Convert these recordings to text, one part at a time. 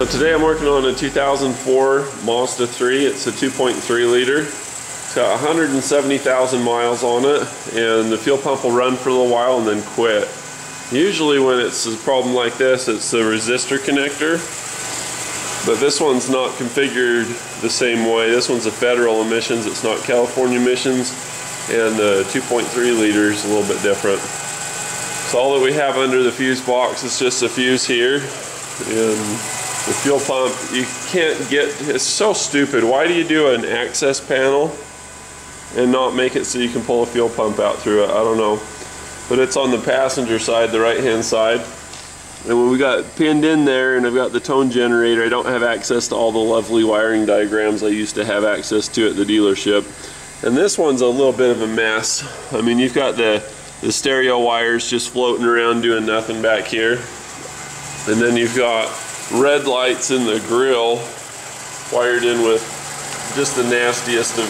So today I'm working on a 2004 Mazda 3. It's a 2.3 liter. It's got 170,000 miles on it, and the fuel pump will run for a little while and then quit. Usually when it's a problem like this, it's the resistor connector, but this one's not configured the same way. This one's a federal emissions, it's not California emissions, and the 2.3 liter is a little bit different. So all that we have under the fuse box is just a fuse here, and the fuel pump, you can't get, it's so stupid. Why do you do an access panel and not make it so you can pull a fuel pump out through it? I don't know. But it's on the passenger side, the right hand side. And when we got pinned in there and I've got the tone generator, I don't have access to all the lovely wiring diagrams I used to have access to at the dealership. And this one's a little bit of a mess. I mean, you've got the stereo wires just floating around doing nothing back here. And then you've got red lights in the grill wired in with just the nastiest of,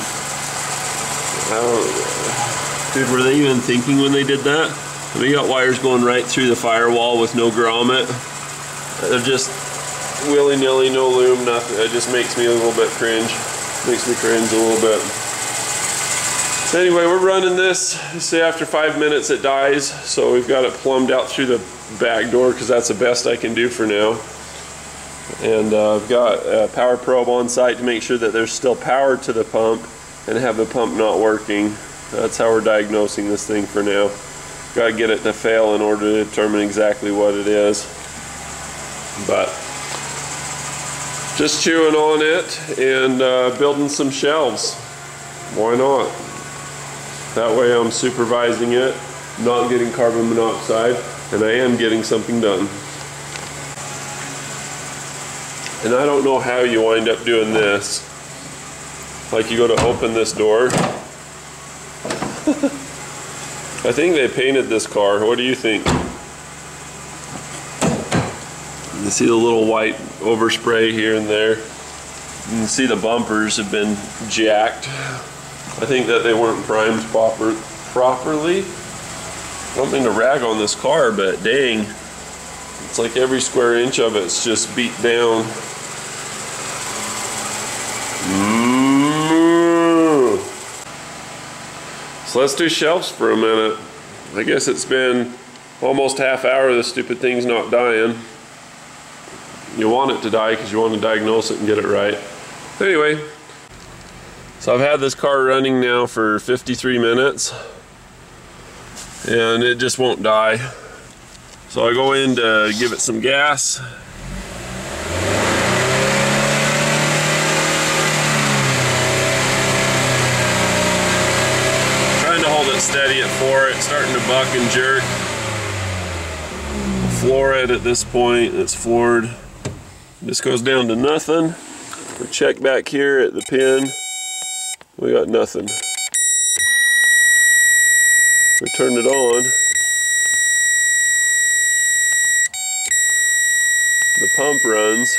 I don't know. Dude, were they even thinking when they did that? I mean, you got wires going right through the firewall with no grommet. They're just willy-nilly, no loom, nothing. It just makes me a little bit cringe. Makes me cringe a little bit. So anyway, we're running this. Say after 5 minutes it dies, so we've got it plumbed out through the back door because that's the best I can do for now. And I've got a power probe on site to make sure that there's still power to the pump and have the pump not working. That's how we're diagnosing this thing for now. Got to get it to fail in order to determine exactly what it is. But just chewing on it and building some shelves. Why not? That way I'm supervising it, not getting carbon monoxide, and I am getting something done. And I don't know how you wind up doing this. Like you go to open this door. I think they painted this car. What do you think? You see the little white overspray here and there. You can see the bumpers have been jacked. I think that they weren't primed properly. I don't mean to rag on this car, but dang. It's like every square inch of it's just beat down. So let's do shelves for a minute. I guess it's been almost half hour this stupid thing's not dying. You want it to die because you want to diagnose it and get it right. Anyway, so I've had this car running now for 53 minutes and it just won't die. So I go in to give it some gas. Steady at 4, it's starting to buck and jerk. Floor it at this point, it's floored. This goes down to nothing. We check back here at the pin. We got nothing. We turn it on. The pump runs.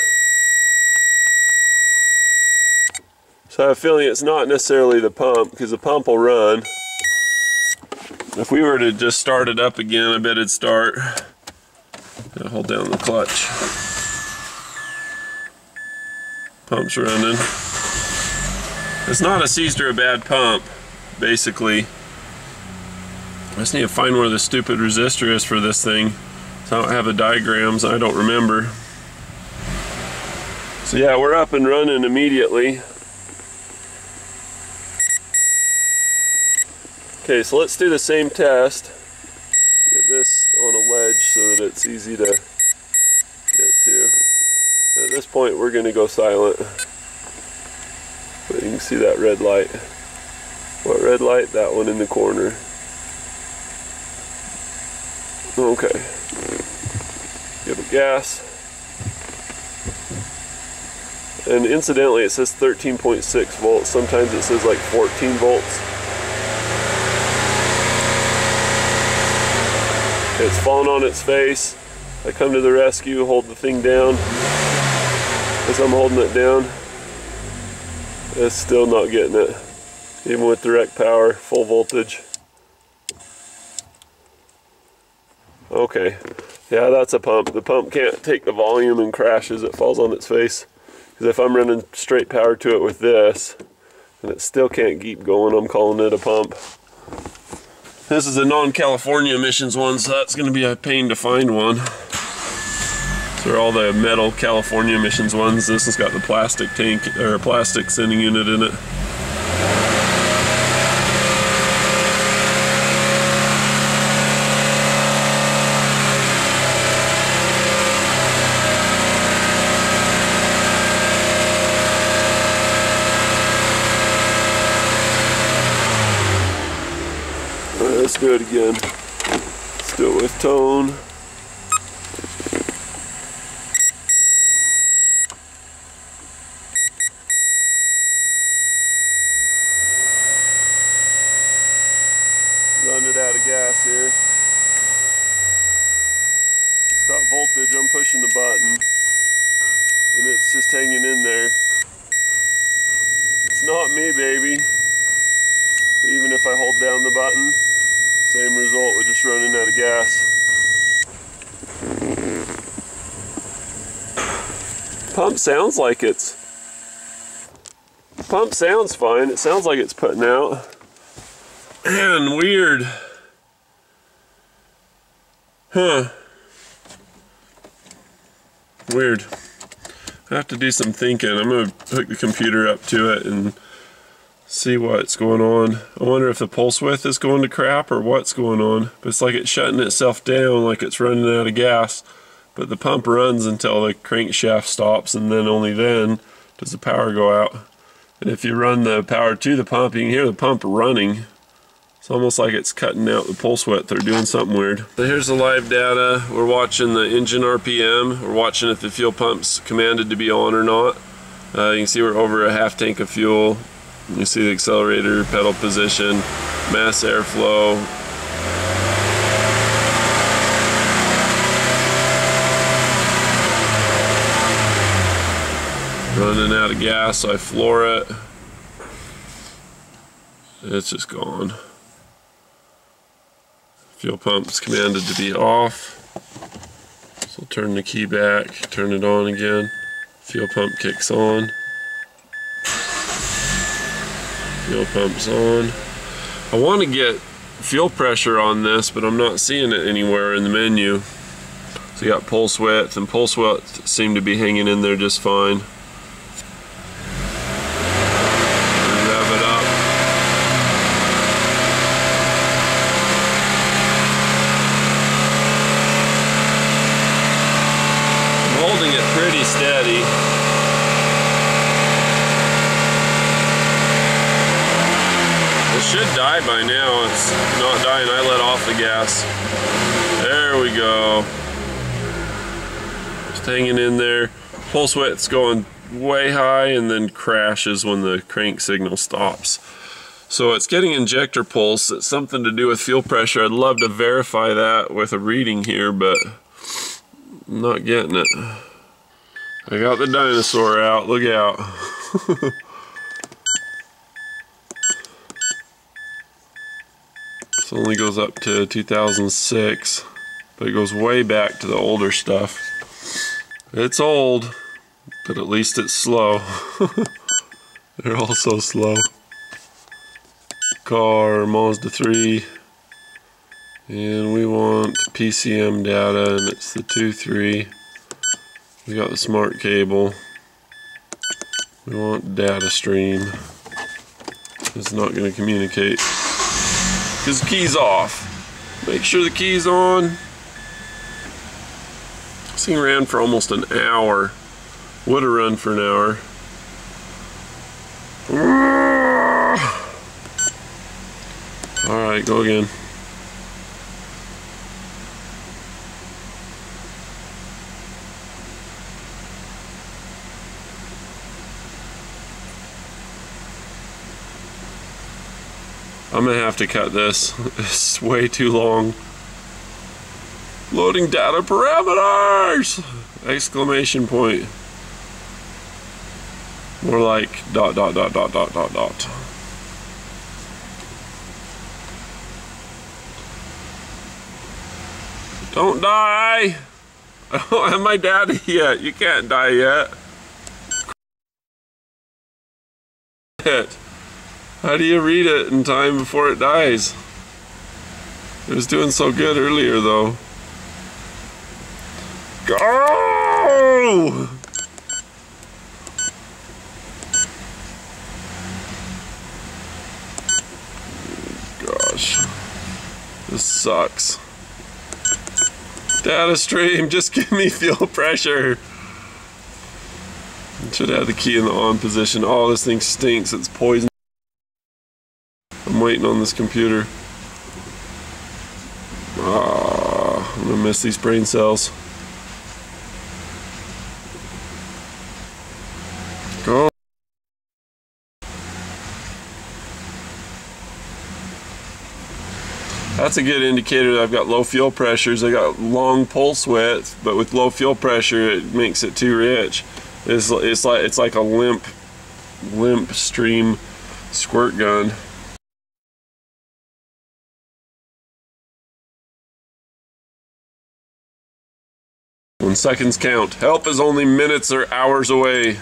So I have a feeling it's not necessarily the pump, because the pump will run. If we were to just start it up again, I bet it'd start. I'll hold down the clutch. Pump's running. It's not a seized or a bad pump, basically. I just need to find where the stupid resistor is for this thing. So I don't have the diagrams, I don't remember. So yeah, we're up and running immediately. Okay, so let's do the same test. Get this on a ledge so that it's easy to get to. At this point we're going to go silent. But you can see that red light. What red light? That one in the corner. Okay. Give it gas. And incidentally it says 13.6 volts. Sometimes it says like 14 volts. It's fallen on its face. I come to the rescue, hold the thing down. As I'm holding it down, it's still not getting it. Even with direct power, full voltage. Okay. Yeah, that's a pump. The pump can't take the volume and crashes. It falls on its face. Because if I'm running straight power to it with this, and it still can't keep going, I'm calling it a pump. This is a non-California emissions one, so that's going to be a pain to find one. So are all the metal California emissions ones. This has got the plastic tank, or plastic sending unit in it. Let's do it again. Let's do it with tone. Run it out of gas here. It's got voltage. I'm pushing the button and it's just hanging in there. It's not me, baby. Even if I hold down the button, same result with just running out of gas. Pump sounds like it's... Pump sounds fine. It sounds like it's putting out. Man, weird. Huh. Weird. I have to do some thinking. I'm going to hook the computer up to it and see what's going on. I wonder if the pulse width is going to crap or what's going on. But it's like it's shutting itself down, like it's running out of gas. But the pump runs until the crankshaft stops, and then only then does the power go out. And if you run the power to the pump, you can hear the pump running. It's almost like it's cutting out the pulse width or doing something weird. So here's the live data. We're watching the engine RPM. We're watching if the fuel pump's commanded to be on or not. You can see we're over a half tank of fuel. You see the accelerator, pedal position, mass airflow. Running out of gas, so I floor it. It's just gone. Fuel pump's commanded to be off. So I'll turn the key back, turn it on again. Fuel pump kicks on. Fuel pump's on. I want to get fuel pressure on this, but I'm not seeing it anywhere in the menu. So you got pulse width, and pulse width seem to be hanging in there just fine. Rev it up. I'm holding it pretty steady. Should die by now. It's not dying. I let off the gas. There we go. Just hanging in there. Pulse width's going way high and then crashes when the crank signal stops. So it's getting injector pulse. It's something to do with fuel pressure. I'd love to verify that with a reading here, but I'm not getting it. I got the dinosaur out. Look out. This only goes up to 2006, but it goes way back to the older stuff. It's old, but at least it's slow. They're all so slow. Car, Mazda 3, and we want PCM data, and it's the 2.3. We got the smart cable. We want data stream. It's not going to communicate because the key's off. Make sure the key's on. This thing ran for almost an hour. Would have run for an hour. Alright, go again. I'm gonna have to cut this. It's way too long. Loading data parameters! Exclamation point. More like ... Don't die! I don't have my data yet. You can't die yet. How do you read it in time before it dies? It was doing so good earlier though. Go! Gosh. This sucks. Data stream, just give me fuel pressure. Should have the key in the on position. Oh, this thing stinks. It's poison. I'm waiting on this computer. Ah, I'm gonna miss these brain cells. Go. That's a good indicator that I've got low fuel pressures. I got long pulse width, but with low fuel pressure, it makes it too rich. It's like a limp stream squirt gun. When seconds count. Help is only minutes or hours away.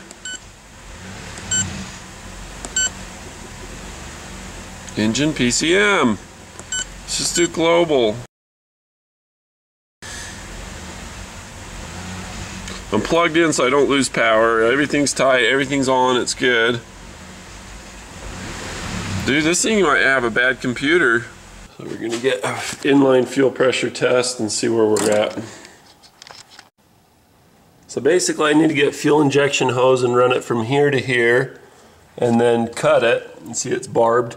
Engine PCM. Let's just do global. I'm plugged in so I don't lose power. Everything's tight, everything's on, it's good. Dude, this thing might have a bad computer. So we're gonna get an inline fuel pressure test and see where we're at. So basically I need to get fuel injection hose and run it from here to here and then cut it, and see it's barbed.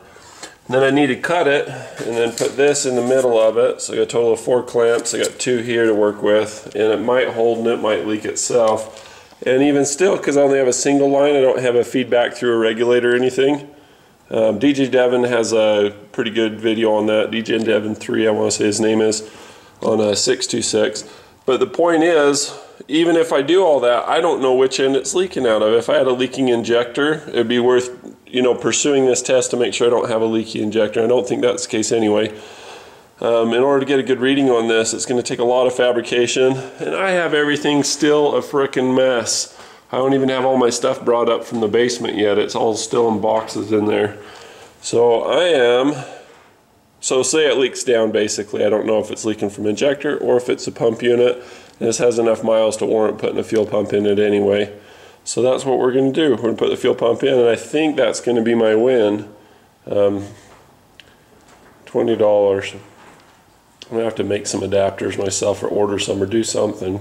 And then I need to cut it and then put this in the middle of it. So I got a total of 4 clamps. I got 2 here to work with, and it might hold and it might leak itself. And even still, because I only have a single line, I don't have a feedback through a regulator or anything. DJ Devin has a pretty good video on that. DJ Devin 3, I want to say his name is, on a 626. But the point is, even if I do all that, I don't know which end it's leaking out of. If I had a leaking injector, it'd be worth, you know, pursuing this test to make sure I don't have a leaky injector. I don't think that's the case anyway. In order to get a good reading on this, it's going to take a lot of fabrication, and I have everything still a frickin' mess. I don't even have all my stuff brought up from the basement yet. It's all still in boxes in there. So so say it leaks down basically. I don't know if it's leaking from injector or if it's a pump unit. And this has enough miles to warrant putting a fuel pump in it anyway. So that's what we're going to do. We're going to put the fuel pump in, and I think that's going to be my win. $20. I'm going to have to make some adapters myself or order some or do something.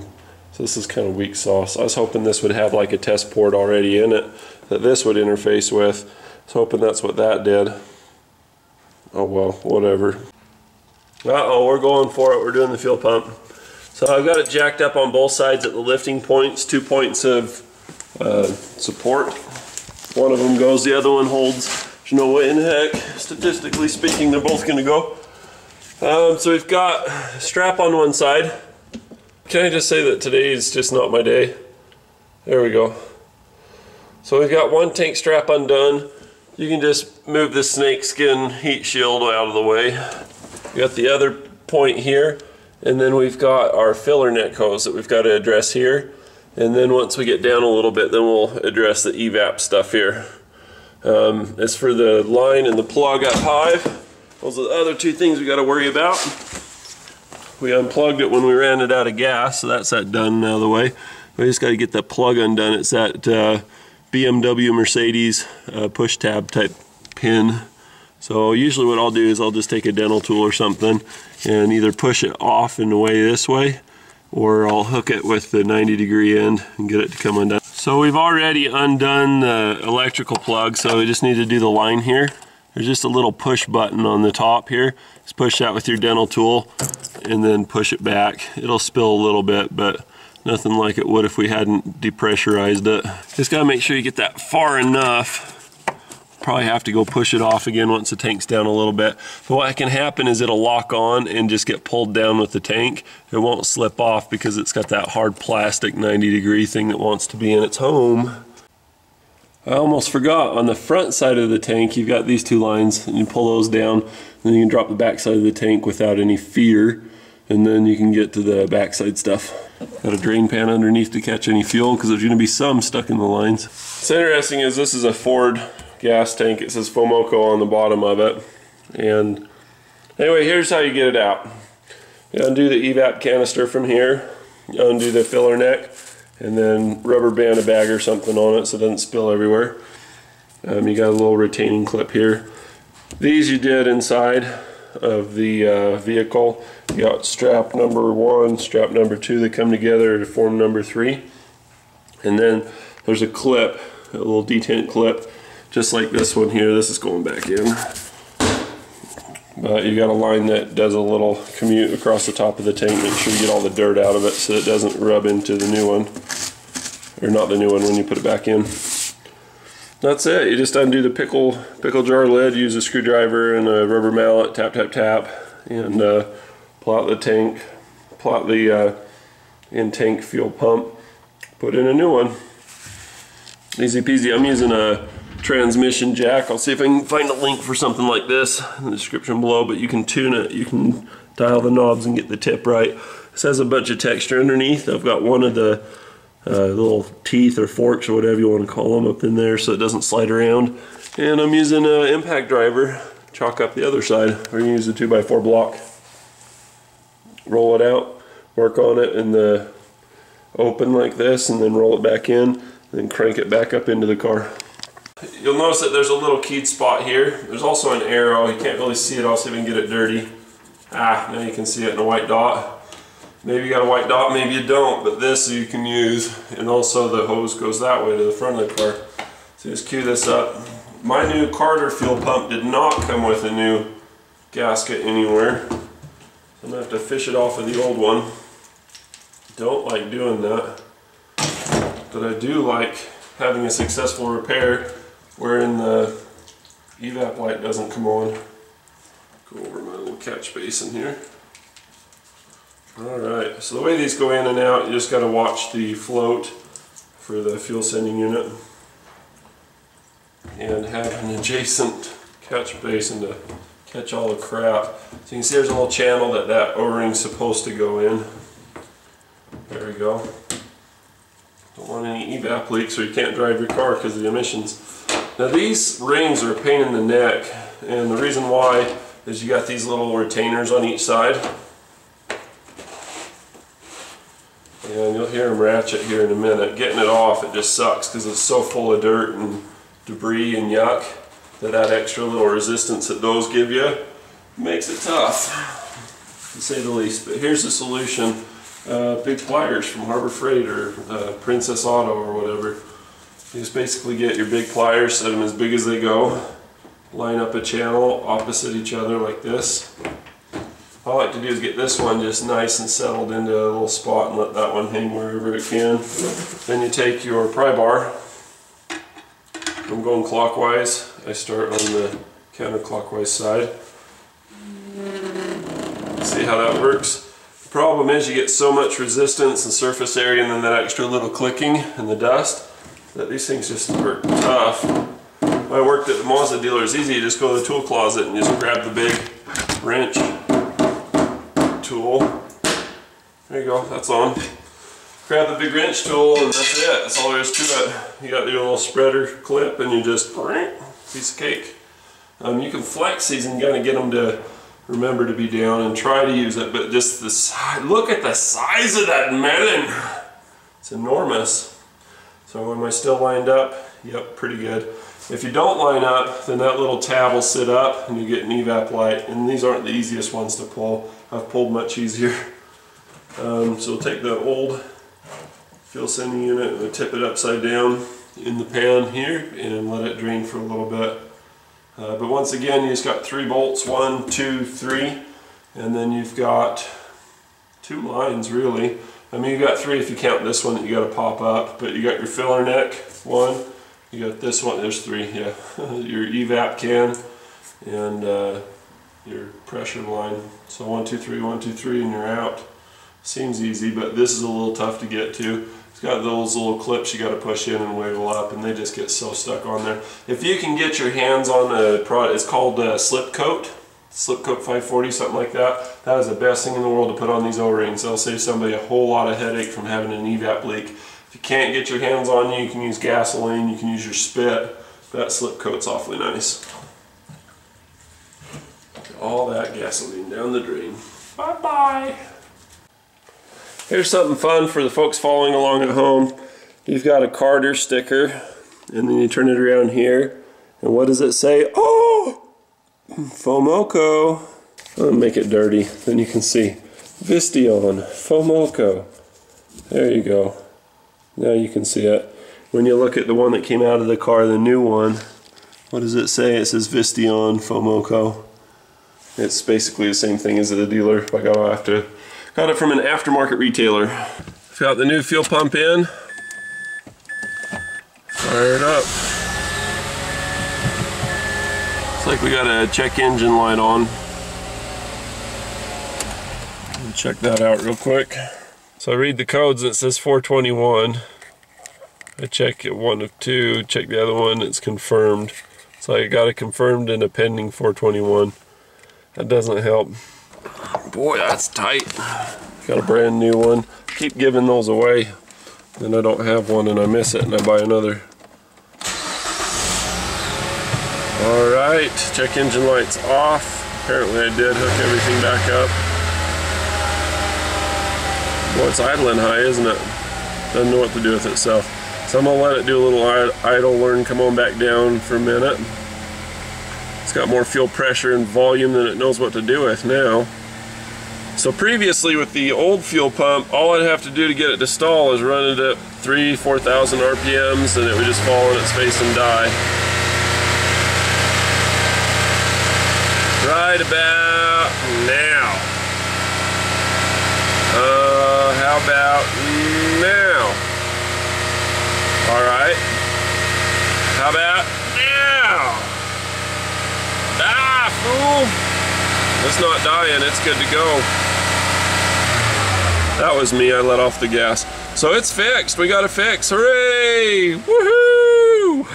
So this is kind of weak sauce. I was hoping this would have like a test port already in it that this would interface with. I was hoping that's what that did. Oh well, whatever. Uh-oh, we're going for it. We're doing the fuel pump. So I've got it jacked up on both sides at the lifting points, 2 points of support. One of them goes, the other one holds. There's no way in heck, statistically speaking, they're both going to go. So we've got a strap on one side. Can I just say that today is just not my day? There we go. So we've got one tank strap undone. You can just move the snake skin heat shield out of the way. We got the other point here. And then we've got our filler neck hose that we've got to address here. And then once we get down a little bit, then we'll address the evap stuff here. As for the line and the plug at Hive, those are the other 2 things we got to worry about. We unplugged it when we ran it out of gas, so that's that done out of the way. We just got to get that plug undone. It's that BMW Mercedes push tab type pin. So usually what I'll do is I'll just take a dental tool or something and either push it off and away this way, or I'll hook it with the 90-degree end and get it to come undone. So we've already undone the electrical plug, so we just need to do the line here. There's just a little push button on the top here. Just push that with your dental tool and then push it back. It'll spill a little bit, but nothing like it would if we hadn't depressurized it. Just gotta make sure you get that far enough. Probably have to go push it off again once the tank's down a little bit. But what can happen is it'll lock on and just get pulled down with the tank. It won't slip off because it's got that hard plastic 90-degree thing that wants to be in its home. I almost forgot, on the front side of the tank you've got these 2 lines, and you pull those down and then you can drop the back side of the tank without any fear. and then you can get to the backside stuff. Got a drain pan underneath to catch any fuel because there's going to be some stuck in the lines. What's interesting is this is a Ford gas tank. It says Fomoco on the bottom of it. And anyway, here's how you get it out. You undo the evap canister from here, you undo the filler neck, and then rubber band a bag or something on it so it doesn't spill everywhere. You got a little retaining clip here. These you did inside of the vehicle. You got strap number 1, strap number 2, they come together to form number 3. And then there's a clip, a little detent clip, just like this one here. This is going back in. But you got a line that does a little commute across the top of the tank. Make sure you get all the dirt out of it so it doesn't rub into the new one. Or not the new one when you put it back in. That's it. You just undo the pickle jar lid, use a screwdriver and a rubber mallet, tap, tap, tap, and pull out the tank, pull out the in-tank fuel pump, put in a new one. Easy peasy. I'm using a transmission jack. I'll see if I can find a link for something like this in the description below, but you can tune it. You can dial the knobs and get the tip right. This has a bunch of texture underneath. I've got one of the little teeth or forks or whatever you want to call them up in there so it doesn't slide around. And I'm using an impact driver, chalk up the other side. We're going to use a 2x4 block. Roll it out, work on it in the open like this, and then roll it back in, and then crank it back up into the car. You'll notice that there's a little keyed spot here. There's also an arrow. You can't really see it. I'll see if I can get it dirty. Now you can see it in a white dot. Maybe you got a white dot, maybe you don't, but this you can use. And also the hose goes that way to the front of the car. So just cue this up. My new Carter fuel pump did not come with a new gasket anywhere. I'm going to have to fish it off of the old one. Don't like doing that. But I do like having a successful repair wherein the evap light doesn't come on. Go over my little catch basin here. Alright, so the way these go in and out, you just got to watch the float for the fuel sending unit. And have an adjacent catch basin to catch all the crap. So you can see there's a little channel that O-ring's supposed to go in. There we go. Don't want any evap leaks or you can't drive your car because of the emissions. Now these rings are a pain in the neck, and the reason why is you got these little retainers on each side. And you'll hear them ratchet here in a minute. Getting it off, it just sucks because it's so full of dirt and debris and yuck that extra little resistance that those give you makes it tough, to say the least. But here's the solution. Big pliers from Harbor Freight or Princess Auto or whatever. You just basically get your big pliers, set them as big as they go, line up a channel opposite each other like this. All I like to do is get this one just nice and settled into a little spot and let that one hang wherever it can. Then you take your pry bar. I'm going clockwise. I start on the counterclockwise side. See how that works? The problem is you get so much resistance and surface area and then that extra little clicking and the dust that these things just work tough. When I worked at the Mazda dealer, it's easy. You just go to the tool closet and just grab the big wrench tool. There you go, that's on. Grab the big wrench tool and that's it. That's all there is to it. You got your little spreader clip and you just piece of cake. You can flex these and kind of get them to remember to be down and try to use it, but just the size, look at the size of that melon. It's enormous. So am I still lined up? Yep, pretty good. If you don't line up, then that little tab will sit up and you get an evap light, and these aren't the easiest ones to pull. I've pulled much easier. So we'll take the old fuel sending unit and we'll tip it upside down in the pan here and let it drain for a little bit. But once again, you just got 3 bolts, 1, 2, 3, and then you've got 2 lines really. I mean, you've got 3 if you count this one that you got to pop up, but you got your filler neck, 1, you got this one, there's 3, yeah, your evap can, and your pressure line. So 1, 2, 3, 1, 2, 3, and you're out. Seems easy, but this is a little tough to get to. It's got those little clips you got to push in and wiggle up, and they just get so stuck on there. If you can get your hands on a product, it's called slip coat. slip coat 540, something like that. That is the best thing in the world to put on these O-rings. They'll save somebody a whole lot of headache from having an evap leak. If you can't get your hands on you can use gasoline, you can use your spit. That slip coat's awfully nice. All that gasoline down the drain. Bye-bye. Here's something fun for the folks following along at home. You've got a Carter sticker, and then you turn it around here, and what does it say? Oh! Fomoco. I'll make it dirty, then you can see. Vistion, Fomoco. There you go. Now you can see it. When you look at the one that came out of the car, the new one, what does it say? It says Vistion, Fomoco. It's basically the same thing as at the dealer. I got it from an aftermarket retailer. I've got the new fuel pump in. Fire it up. Looks like we got a check engine light on. Check that out real quick. So I read the codes and it says 421. I check it one of two, check the other one, it's confirmed. So I got it confirmed and a pending 421. That doesn't help. Boy, that's tight. Got a brand new one. Keep giving those away. Then I don't have one and I miss it and I buy another. Alright, check engine light's off. Apparently I did hook everything back up. Boy, it's idling high, isn't it? Doesn't know what to do with itself. So I'm going to let it do a little idle, learn, come on back down for a minute. It's got more fuel pressure and volume than it knows what to do with now. So previously with the old fuel pump, all I'd have to do to get it to stall is run it at 3,000–4,000 RPMs and it would just fall on its face and die. Right about now. How about now? Alright. How about now? Ah, fool! It's not dying, it's good to go. That was me, I let off the gas. So it's fixed, we got it fixed, hooray! Woohoo!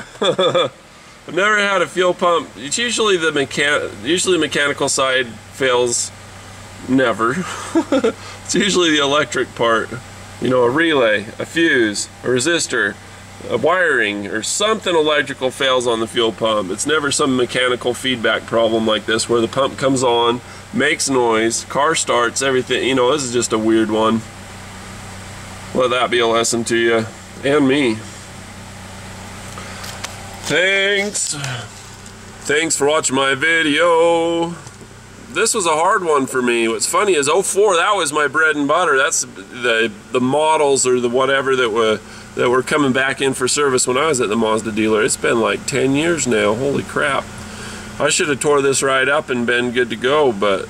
I've never had a fuel pump. It's usually the mechanical side fails. Never. It's usually the electric part. You know, a relay, a fuse, a resistor, a wiring, or something electrical fails on the fuel pump. It's never some mechanical feedback problem like this where the pump comes on, makes noise, car starts, everything. You know, this is just a weird one. Let that be a lesson to you and me. Thanks for watching my video. This was a hard one for me. What's funny is 04, that was my bread and butter. That's the models or the whatever that were coming back in for service when I was at the Mazda dealer. It's been like 10 years now. Holy crap. I should have tore this right up and been good to go, but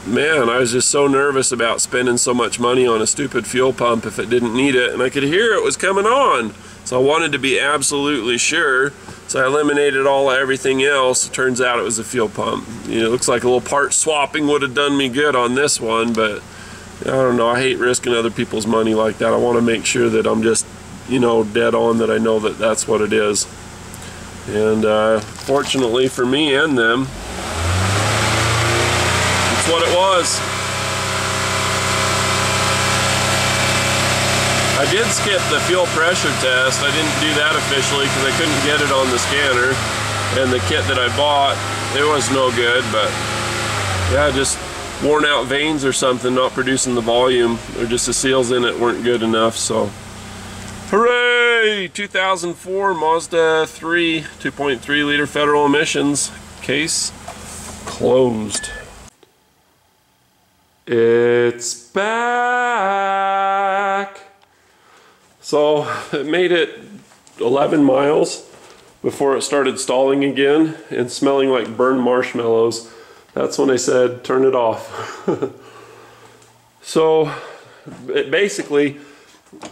man, I was just so nervous about spending so much money on a stupid fuel pump if it didn't need it, and I could hear it was coming on. So I wanted to be absolutely sure. So I eliminated everything else. It turns out it was a fuel pump. You know, it looks like a little part swapping would have done me good on this one, but I don't know. I hate risking other people's money like that. I want to make sure that I'm just, you know, dead on, that I know that that's what it is. And fortunately for me and them, that's what it was. I did skip the fuel pressure test. I didn't do that officially because I couldn't get it on the scanner. And the kit that I bought, it was no good, but yeah, just worn out vanes or something, not producing the volume, or just the seals in it weren't good enough. So hooray! 2004 Mazda 3 2.3 liter federal emissions. Case closed. It's back. So it made it 11 miles before it started stalling again and smelling like burned marshmallows. That's when I said turn it off. So basically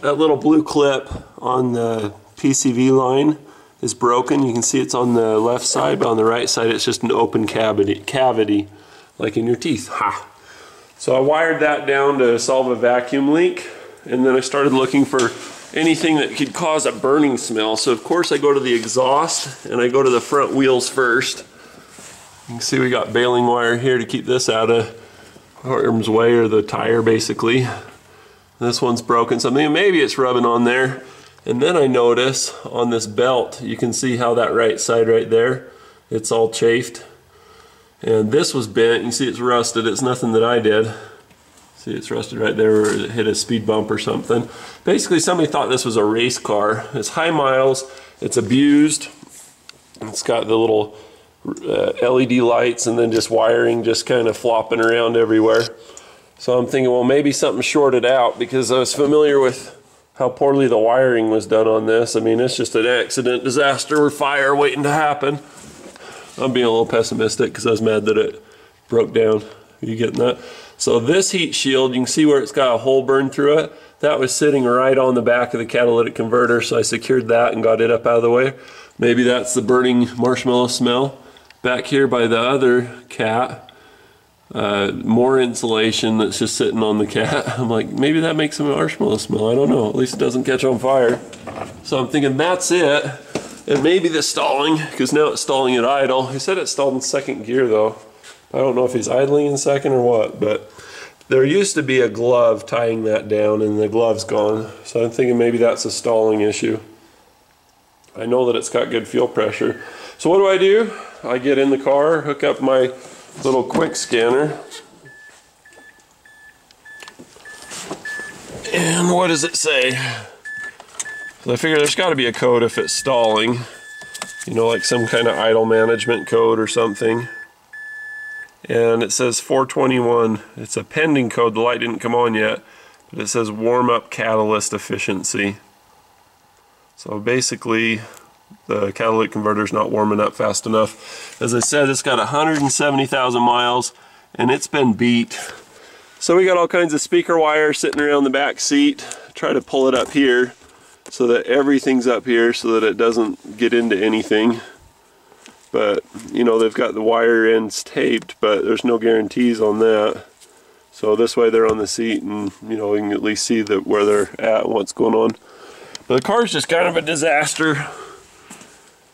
that little blue clip on the PCV line is broken. You can see it's on the left side, but on the right side it's just an open cavity like in your teeth. Ha! So I wired that down to solve a vacuum leak, and then I started looking for anything that could cause a burning smell. So of course I go to the exhaust and I go to the front wheels first. You can see we got baling wire here to keep this out of harm's way, or the tire basically. This one's broken, so maybe it's rubbing on there. And then I notice on this belt, you can see how that right side right there, it's all chafed. And this was bent, you can see it's rusted, it's nothing that I did. See, it's rusted right there where it hit a speed bump or something. Basically, somebody thought this was a race car. It's high miles, it's abused. It's got the little LED lights and then just wiring just kind of flopping around everywhere. So I'm thinking, well, maybe something shorted out, because I was familiar with how poorly the wiring was done on this. I mean, it's just an accident, disaster, or fire waiting to happen. I'm being a little pessimistic because I was mad that it broke down. Are you getting that? So this heat shield, you can see where it's got a hole burned through it. That was sitting right on the back of the catalytic converter, so I secured that and got it up out of the way. Maybe that's the burning marshmallow smell. Back here by the other cat, more insulation that's just sitting on the cat. I'm like, maybe that makes a marshmallow smell. I don't know. At least it doesn't catch on fire. So I'm thinking that's it. And maybe the stalling, because now it's stalling at idle. He said it stalled in second gear though. I don't know if he's idling in second or what, but there used to be a glove tying that down, and the glove's gone. So I'm thinking maybe that's a stalling issue. I know that it's got good fuel pressure. So what do? I get in the car, hook up my little quick scanner. And what does it say? So I figure there's got to be a code if it's stalling. You know, like some kind of idle management code or something. And it says 421. It's a pending code. The light didn't come on yet, but it says warm up catalyst efficiency. So basically the catalytic converter is not warming up fast enough. As I said, it's got 170,000 miles and it's been beat. So we got all kinds of speaker wire sitting around the back seat. Try to pull it up here so that everything's up here so that it doesn't get into anything. But you know, they've got the wire ends taped, but there's no guarantees on that. So this way they're on the seat, and you know, you can at least see that where they're at and what's going on. But the car's just kind of a disaster.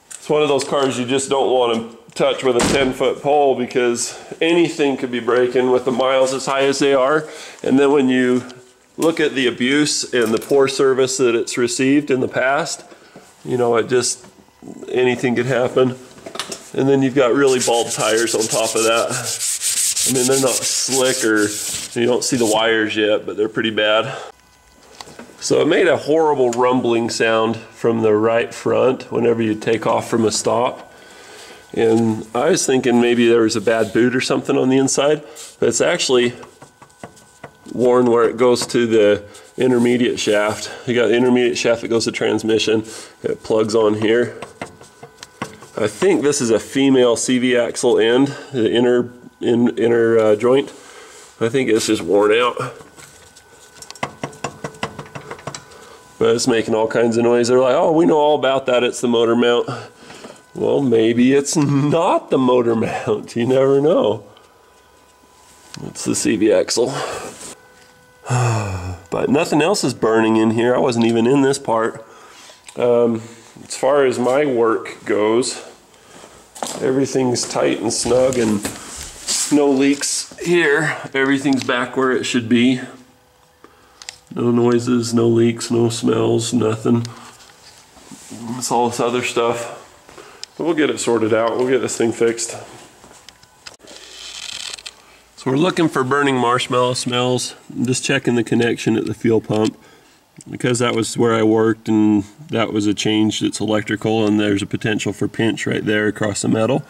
It's one of those cars you just don't want to touch with a 10-foot pole, because anything could be breaking with the miles as high as they are. And then when you look at the abuse and the poor service that it's received in the past, you know, it just, anything could happen. And then you've got really bald tires on top of that. I mean, they're not slick, or you don't see the wires yet, but they're pretty bad. So it made a horrible rumbling sound from the right front whenever you take off from a stop. And I was thinking maybe there was a bad boot or something on the inside, but it's actually worn where it goes to the intermediate shaft. You got the intermediate shaft that goes to transmission. It plugs on here. I think this is a female CV axle end, the inner joint. I think it's just worn out. But it's making all kinds of noise. They're like, oh, we know all about that, it's the motor mount. Well, maybe it's not the motor mount. You never know. It's the CV axle. But nothing else is burning in here. I wasn't even in this part. As far as my work goes, everything's tight and snug and no leaks here. Everything's back where it should be. No noises, no leaks, no smells, nothing. It's all this other stuff. But we'll get it sorted out. We'll get this thing fixed. So we're looking for burning marshmallow smells. I'm just checking the connection at the fuel pump, because that was where I worked and that was a change that's electrical, and there's a potential for pinch right there across the metal.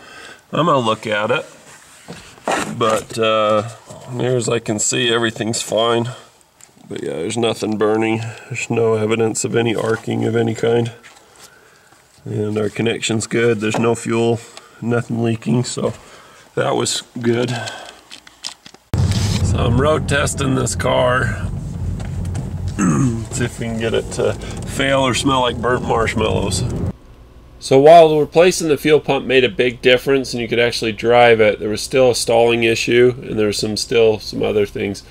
I'm gonna look at it, but near as I can see, everything's fine. But yeah, there's nothing burning. There's no evidence of any arcing of any kind. And our connection's good. There's no fuel, nothing leaking, so that was good. So I'm road testing this car. See if we can get it to fail or smell like burnt marshmallows. So while replacing the fuel pump made a big difference and you could actually drive it, there was still a stalling issue, and there was still some other things.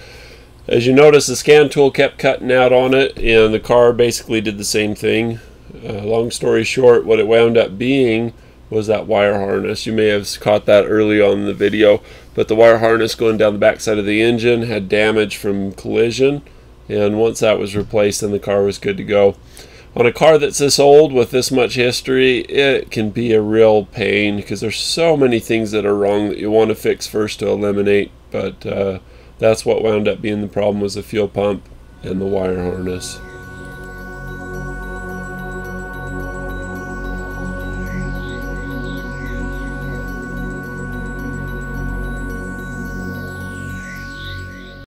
As you notice, the scan tool kept cutting out on it, and the car basically did the same thing. Long story short, what it wound up being was that wire harness. You may have caught that early on in the video, but the wire harness going down the backside of the engine had damage from collision, and once that was replaced, then the car was good to go. On a car that's this old with this much history, it can be a real pain because there's so many things that are wrong that you want to fix first to eliminate, but that's what wound up being the problem, was the fuel pump and the wire harness.